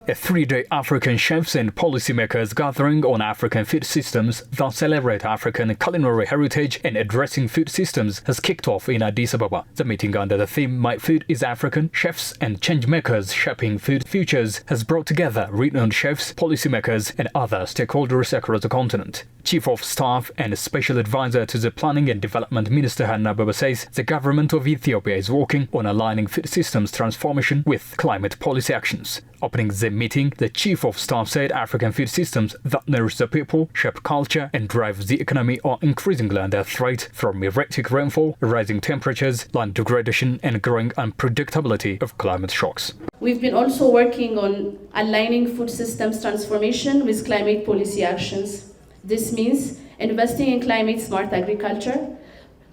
A three-day African chefs and policymakers gathering on African food systems that celebrate African culinary heritage and addressing food systems has kicked off in Addis Ababa. The meeting under the theme My Food is African, Chefs and Changemakers Shaping Food Futures has brought together renowned chefs, policymakers and other stakeholders across the continent. Chief of Staff and Special Advisor to the Planning and Development Minister Addis Ababa says the government of Ethiopia is working on aligning food systems transformation with climate policy actions. Opening the meeting, the Chief of Staff said African food systems that nourish the people, shape culture and drive the economy are increasingly under threat from erratic rainfall, rising temperatures, land degradation and growing unpredictability of climate shocks. We've been also working on aligning food systems transformation with climate policy actions. This means investing in climate-smart agriculture,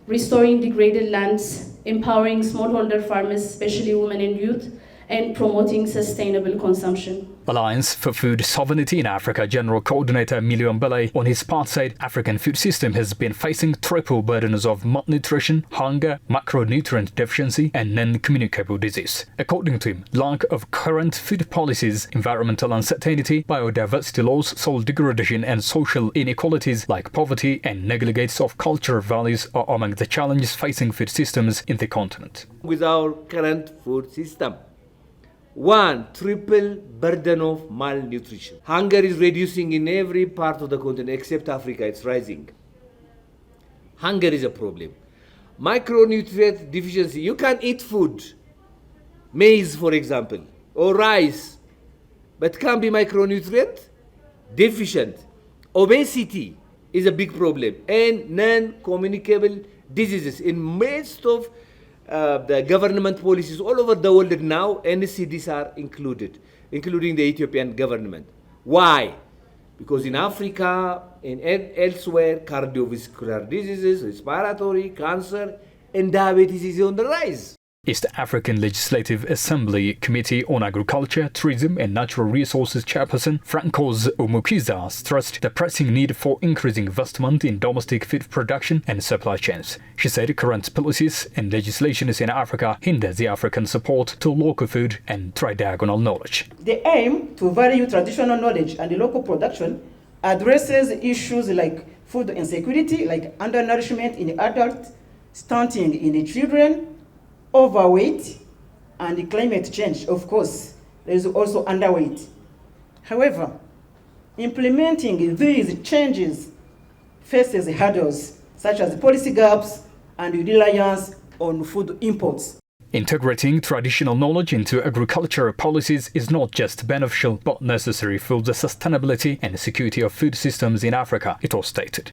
restoring degraded lands, empowering smallholder farmers, especially women and youth, and promoting sustainable consumption. Alliance for Food Sovereignty in Africa General Coordinator Milion Belay on his part said African food system has been facing triple burdens of malnutrition, hunger, macronutrient deficiency and non-communicable disease. According to him, lack of current food policies, environmental uncertainty, biodiversity loss, soil degradation and social inequalities like poverty and negligence of cultural values are among the challenges facing food systems in the continent. With our current food system, one, triple burden of malnutrition. Hunger is reducing in every part of the continent except Africa, it's rising. Hunger is a problem. Micronutrient deficiency, you can eat food, maize for example, or rice, but can't be micronutrient deficient. Obesity is a big problem and non-communicable diseases. In most of the government policies all over the world now, NCDs are included, including the Ethiopian government. Why? Because in Africa and elsewhere, cardiovascular diseases, respiratory, cancer, and diabetes is on the rise. East African Legislative Assembly Committee on Agriculture, Tourism and Natural Resources Chairperson Francois Umukiza stressed the pressing need for increasing investment in domestic food production and supply chains. She said current policies and legislations in Africa hinder the African support to local food and tridiagonal knowledge. The aim to value traditional knowledge and local production addresses issues like food insecurity, like undernourishment in adults, stunting in children, overweight, and climate change. Of course, there is also underweight. However, implementing these changes faces hurdles such as policy gaps and reliance on food imports. Integrating traditional knowledge into agricultural policies is not just beneficial but necessary for the sustainability and security of food systems in Africa, it was stated.